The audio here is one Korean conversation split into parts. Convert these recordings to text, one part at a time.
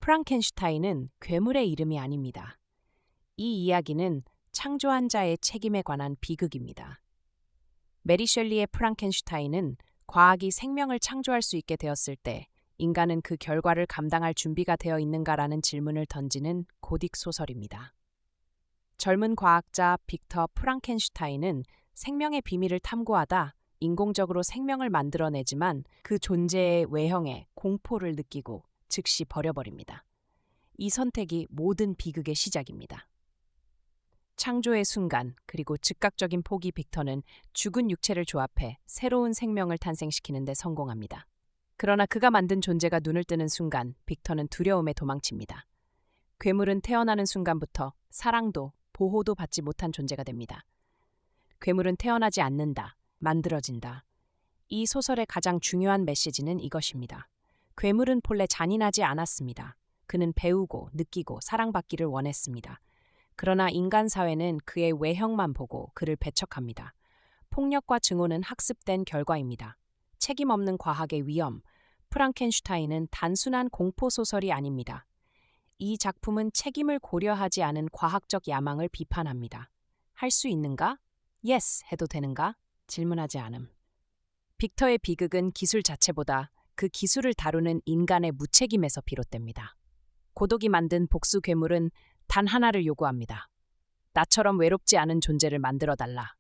프랑켄슈타인은 괴물의 이름이 아닙니다. 이 이야기는 창조한 자의 책임에 관한 비극입니다. 메리 셸리의 프랑켄슈타인은 과학이 생명을 창조할 수 있게 되었을 때 인간은 그 결과를 감당할 준비가 되어 있는가라는 질문을 던지는 고딕 소설입니다. 젊은 과학자 빅터 프랑켄슈타인은 생명의 비밀을 탐구하다 인공적으로 생명을 만들어내지만 그 존재의 외형에 공포를 느끼고 즉시 버려버립니다. 이 선택이 모든 비극의 시작입니다. 창조의 순간 그리고 즉각적인 포기 빅터는 죽은 육체를 조합해 새로운 생명을 탄생시키는 데 성공합니다. 그러나 그가 만든 존재가 눈을 뜨는 순간 빅터는 두려움에 도망칩니다. 괴물은 태어나는 순간부터 사랑도 보호도 받지 못한 존재가 됩니다. 괴물은 태어나지 않는다, 만들어진다. 이 소설의 가장 중요한 메시지는 이것입니다. 괴물은 본래 잔인하지 않았습니다. 그는 배우고 느끼고 사랑받기를 원했습니다. 그러나 인간 사회는 그의 외형만 보고 그를 배척합니다. 폭력과 증오는 학습된 결과입니다. 책임 없는 과학의 위험, 프랑켄슈타인은 단순한 공포소설이 아닙니다. 이 작품은 책임을 고려하지 않은 과학적 야망을 비판합니다. 할 수 있는가? Yes 해도 되는가? 질문하지 않음. 빅터의 비극은 기술 자체보다 그 기술을 다루는 인간의 무책임에서 비롯됩니다. 고독이 만든 복수 괴물은 단 하나를 요구합니다. 나처럼 외롭지 않은 존재를 만들어달라.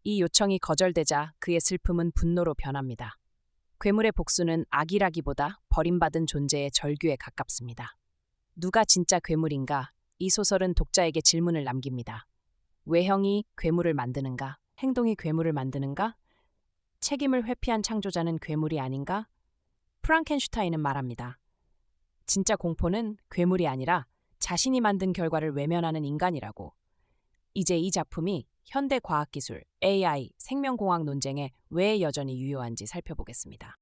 이 요청이 거절되자 그의 슬픔은 분노로 변합니다. 괴물의 복수는 악이라기보다 버림받은 존재의 절규에 가깝습니다. 누가 진짜 괴물인가? 이 소설은 독자에게 질문을 남깁니다. 외형이 괴물을 만드는가? 행동이 괴물을 만드는가? 책임을 회피한 창조자는 괴물이 아닌가? 프랑켄슈타인은 말합니다. 진짜 공포는 괴물이 아니라 자신이 만든 결과를 외면하는 인간이라고. 이제 이 작품이 현대 과학기술, AI, 생명공학 논쟁에 왜 여전히 유효한지 살펴보겠습니다.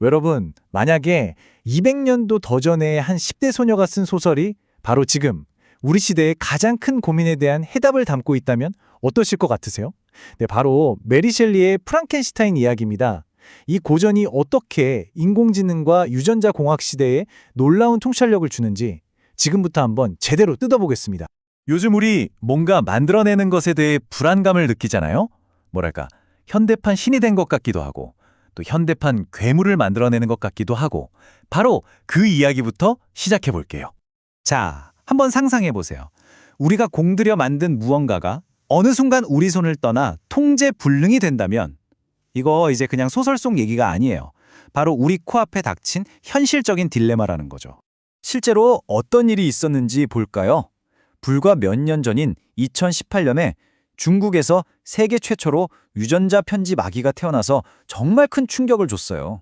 여러분, 만약에 200년도 더 전에 한 10대 소녀가 쓴 소설이 바로 지금 우리 시대의 가장 큰 고민에 대한 해답을 담고 있다면 어떠실 것 같으세요? 네, 바로 메리 셸리의 프랑켄슈타인 이야기입니다. 이 고전이 어떻게 인공지능과 유전자 공학 시대에 놀라운 통찰력을 주는지 지금부터 한번 제대로 뜯어보겠습니다. 요즘 우리 뭔가 만들어내는 것에 대해 불안감을 느끼잖아요? 뭐랄까, 현대판 신이 된 것 같기도 하고 또 현대판 괴물을 만들어내는 것 같기도 하고 바로 그 이야기부터 시작해 볼게요. 자, 한번 상상해 보세요. 우리가 공들여 만든 무언가가 어느 순간 우리 손을 떠나 통제 불능이 된다면 이거 이제 그냥 소설 속 얘기가 아니에요. 바로 우리 코앞에 닥친 현실적인 딜레마라는 거죠. 실제로 어떤 일이 있었는지 볼까요? 불과 몇 년 전인 2018년에 중국에서 세계 최초로 유전자 편집 아기가 태어나서 정말 큰 충격을 줬어요.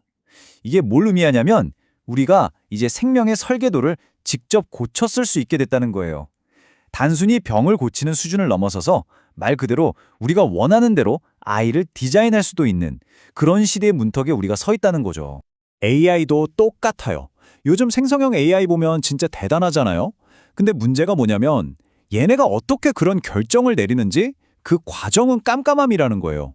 이게 뭘 의미하냐면 우리가 이제 생명의 설계도를 직접 고쳐 쓸 수 있게 됐다는 거예요. 단순히 병을 고치는 수준을 넘어서서 말 그대로 우리가 원하는 대로 아이를 디자인할 수도 있는 그런 시대의 문턱에 우리가 서 있다는 거죠. AI도 똑같아요. 요즘 생성형 AI 보면 진짜 대단하잖아요. 근데 문제가 뭐냐면 얘네가 어떻게 그런 결정을 내리는지 그 과정은 깜깜함이라는 거예요.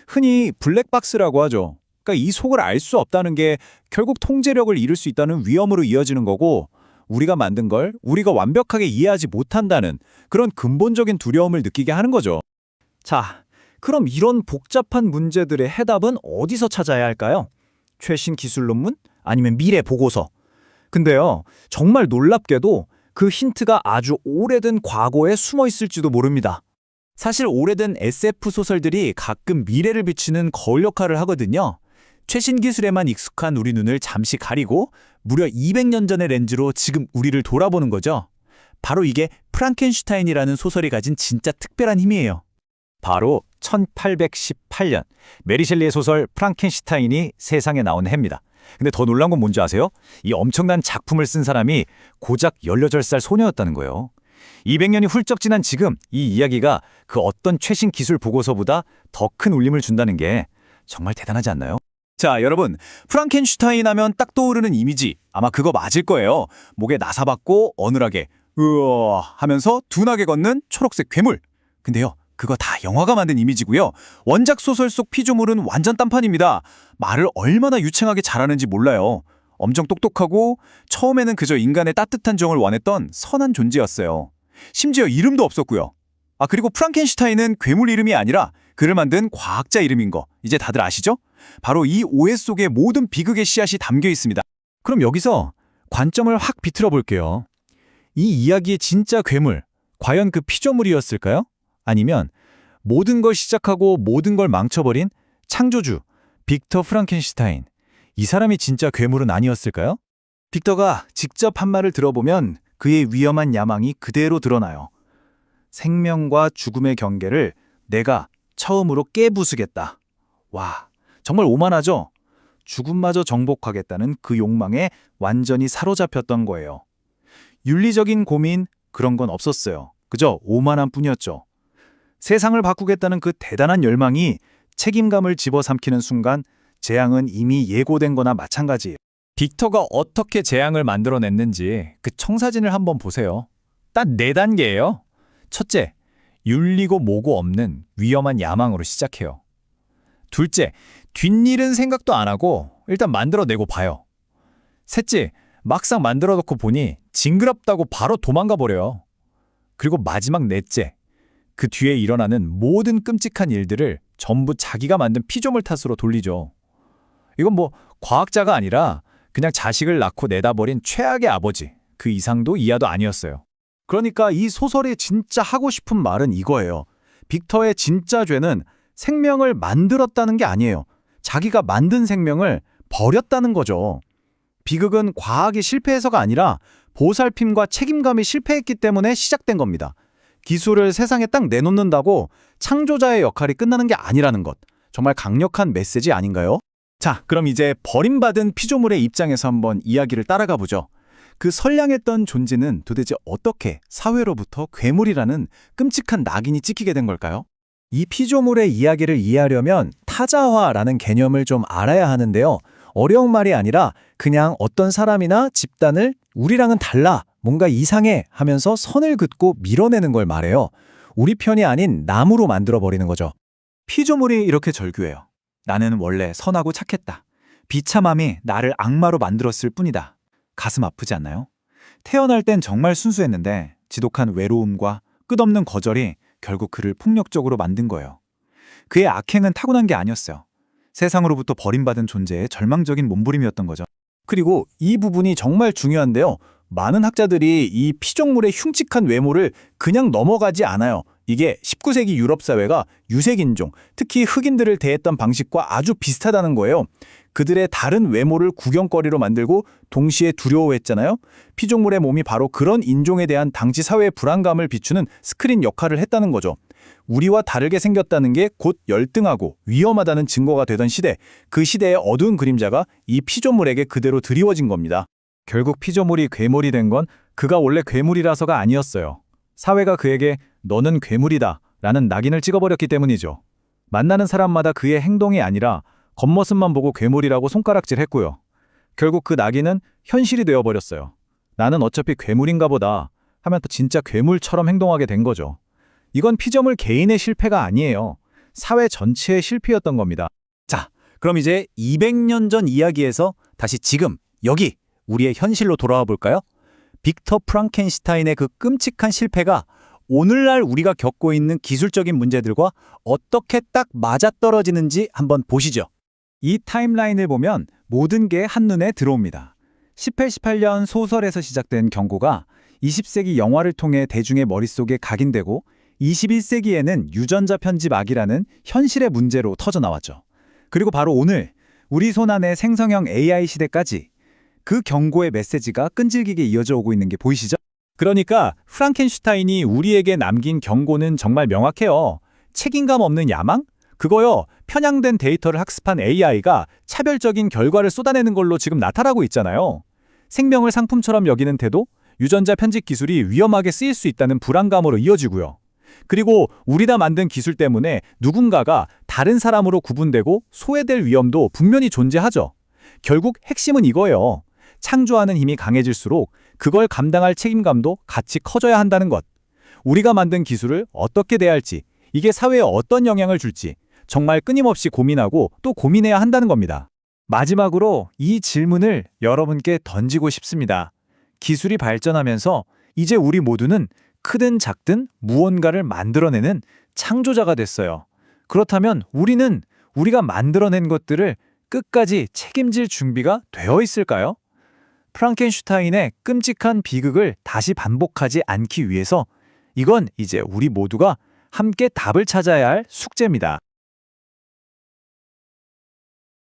흔히 블랙박스라고 하죠. 그러니까 이 속을 알 수 없다는 게 결국 통제력을 잃을 수 있다는 위험으로 이어지는 거고 우리가 만든 걸 우리가 완벽하게 이해하지 못한다는 그런 근본적인 두려움을 느끼게 하는 거죠. 자, 그럼 이런 복잡한 문제들의 해답은 어디서 찾아야 할까요? 최신 기술 논문? 아니면 미래 보고서? 근데요, 정말 놀랍게도 그 힌트가 아주 오래된 과거에 숨어 있을지도 모릅니다. 사실 오래된 SF 소설들이 가끔 미래를 비추는 거울 역할을 하거든요. 최신 기술에만 익숙한 우리 눈을 잠시 가리고 무려 200년 전의 렌즈로 지금 우리를 돌아보는 거죠. 바로 이게 프랑켄슈타인이라는 소설이 가진 진짜 특별한 힘이에요. 바로 1818년 메리 셸리의 소설 프랑켄슈타인이 세상에 나온 해입니다. 근데 더 놀라운 건 뭔지 아세요? 이 엄청난 작품을 쓴 사람이 고작 18살 소녀였다는 거예요. 200년이 훌쩍 지난 지금 이 이야기가 그 어떤 최신 기술 보고서보다 더 큰 울림을 준다는 게 정말 대단하지 않나요? 자, 여러분, 프랑켄슈타인 하면 딱 떠오르는 이미지 아마 그거 맞을 거예요. 목에 나사받고 어눌하게 으아 하면서 둔하게 걷는 초록색 괴물. 근데요, 그거 다 영화가 만든 이미지고요. 원작 소설 속 피조물은 완전 딴판입니다. 말을 얼마나 유창하게 잘하는지 몰라요. 엄청 똑똑하고 처음에는 그저 인간의 따뜻한 정을 원했던 선한 존재였어요. 심지어 이름도 없었고요. 그리고 프랑켄슈타인은 괴물 이름이 아니라 그를 만든 과학자 이름인 거 이제 다들 아시죠? 바로 이 오해 속에 모든 비극의 씨앗이 담겨 있습니다. 그럼 여기서 관점을 확 비틀어 볼게요. 이 이야기의 진짜 괴물, 과연 그 피조물이었을까요? 아니면 모든 걸 시작하고 모든 걸 망쳐버린 창조주, 빅터 프랑켄슈타인. 이 사람이 진짜 괴물은 아니었을까요? 빅터가 직접 한 말을 들어보면 그의 위험한 야망이 그대로 드러나요. 생명과 죽음의 경계를 내가 처음으로 깨부수겠다. 와, 정말 오만하죠? 죽음마저 정복하겠다는 그 욕망에 완전히 사로잡혔던 거예요. 윤리적인 고민 그런 건 없었어요. 그저 오만한 뿐이었죠. 세상을 바꾸겠다는 그 대단한 열망이 책임감을 집어삼키는 순간 재앙은 이미 예고된 거나 마찬가지예요. 빅터가 어떻게 재앙을 만들어냈는지 그 청사진을 한번 보세요. 딱 4단계예요. 첫째, 윤리고 뭐고 없는 위험한 야망으로 시작해요. 둘째, 뒷일은 생각도 안 하고 일단 만들어내고 봐요. 셋째, 막상 만들어놓고 보니 징그럽다고 바로 도망가 버려요. 그리고 마지막 넷째, 그 뒤에 일어나는 모든 끔찍한 일들을 전부 자기가 만든 피조물 탓으로 돌리죠. 이건 뭐 과학자가 아니라 그냥 자식을 낳고 내다버린 최악의 아버지, 그 이상도 이하도 아니었어요. 그러니까 이 소설이 진짜 하고 싶은 말은 이거예요. 빅터의 진짜 죄는 생명을 만들었다는 게 아니에요. 자기가 만든 생명을 버렸다는 거죠. 비극은 과학이 실패해서가 아니라 보살핌과 책임감이 실패했기 때문에 시작된 겁니다. 기술을 세상에 딱 내놓는다고 창조자의 역할이 끝나는 게 아니라는 것. 정말 강력한 메시지 아닌가요? 자, 그럼 이제 버림받은 피조물의 입장에서 한번 이야기를 따라가 보죠. 그 선량했던 존재는 도대체 어떻게 사회로부터 괴물이라는 끔찍한 낙인이 찍히게 된 걸까요? 이 피조물의 이야기를 이해하려면 타자화라는 개념을 좀 알아야 하는데요. 어려운 말이 아니라 그냥 어떤 사람이나 집단을 우리랑은 달라, 뭔가 이상해 하면서 선을 긋고 밀어내는 걸 말해요. 우리 편이 아닌 남으로 만들어버리는 거죠. 피조물이 이렇게 절규해요. 나는 원래 선하고 착했다. 비참함이 나를 악마로 만들었을 뿐이다. 가슴 아프지 않나요? 태어날 땐 정말 순수했는데 지독한 외로움과 끝없는 거절이 결국 그를 폭력적으로 만든 거예요. 그의 악행은 타고난 게 아니었어요. 세상으로부터 버림받은 존재의 절망적인 몸부림이었던 거죠. 그리고 이 부분이 정말 중요한데요. 많은 학자들이 이 피조물의 흉측한 외모를 그냥 넘어가지 않아요. 이게 19세기 유럽 사회가 유색인종, 특히 흑인들을 대했던 방식과 아주 비슷하다는 거예요. 그들의 다른 외모를 구경거리로 만들고 동시에 두려워했잖아요. 피조물의 몸이 바로 그런 인종에 대한 당시 사회의 불안감을 비추는 스크린 역할을 했다는 거죠. 우리와 다르게 생겼다는 게 곧 열등하고 위험하다는 증거가 되던 시대, 그 시대의 어두운 그림자가 이 피조물에게 그대로 드리워진 겁니다. 결국 피조물이 괴물이 된 건 그가 원래 괴물이라서가 아니었어요. 사회가 그에게 너는 괴물이다 라는 낙인을 찍어버렸기 때문이죠. 만나는 사람마다 그의 행동이 아니라 겉모습만 보고 괴물이라고 손가락질했고요. 결국 그 낙인은 현실이 되어버렸어요. 나는 어차피 괴물인가 보다 하면 또 진짜 괴물처럼 행동하게 된 거죠. 이건 피조물 개인의 실패가 아니에요. 사회 전체의 실패였던 겁니다. 자, 그럼 이제 200년 전 이야기에서 다시 지금, 여기, 우리의 현실로 돌아와 볼까요? 빅터 프랑켄슈타인의 그 끔찍한 실패가 오늘날 우리가 겪고 있는 기술적인 문제들과 어떻게 딱 맞아떨어지는지 한번 보시죠. 이 타임라인을 보면 모든 게 한눈에 들어옵니다. 1818년 소설에서 시작된 경고가 20세기 영화를 통해 대중의 머릿속에 각인되고 21세기에는 유전자 편집악이라는 현실의 문제로 터져나왔죠. 그리고 바로 오늘 우리 손안의 생성형 AI 시대까지 그 경고의 메시지가 끈질기게 이어져 오고 있는 게 보이시죠? 그러니까 프랑켄슈타인이 우리에게 남긴 경고는 정말 명확해요. 책임감 없는 야망? 그거요, 편향된 데이터를 학습한 AI가 차별적인 결과를 쏟아내는 걸로 지금 나타나고 있잖아요. 생명을 상품처럼 여기는 태도, 유전자 편집 기술이 위험하게 쓰일 수 있다는 불안감으로 이어지고요. 그리고 우리가 만든 기술 때문에 누군가가 다른 사람으로 구분되고 소외될 위험도 분명히 존재하죠. 결국 핵심은 이거예요. 창조하는 힘이 강해질수록 그걸 감당할 책임감도 같이 커져야 한다는 것. 우리가 만든 기술을 어떻게 대할지, 이게 사회에 어떤 영향을 줄지 정말 끊임없이 고민하고 또 고민해야 한다는 겁니다. 마지막으로 이 질문을 여러분께 던지고 싶습니다. 기술이 발전하면서 이제 우리 모두는 크든 작든 무언가를 만들어내는 창조자가 됐어요. 그렇다면 우리는 우리가 만들어낸 것들을 끝까지 책임질 준비가 되어 있을까요? 프랑켄슈타인의 끔찍한 비극을 다시 반복하지 않기 위해서 이건 이제 우리 모두가 함께 답을 찾아야 할 숙제입니다.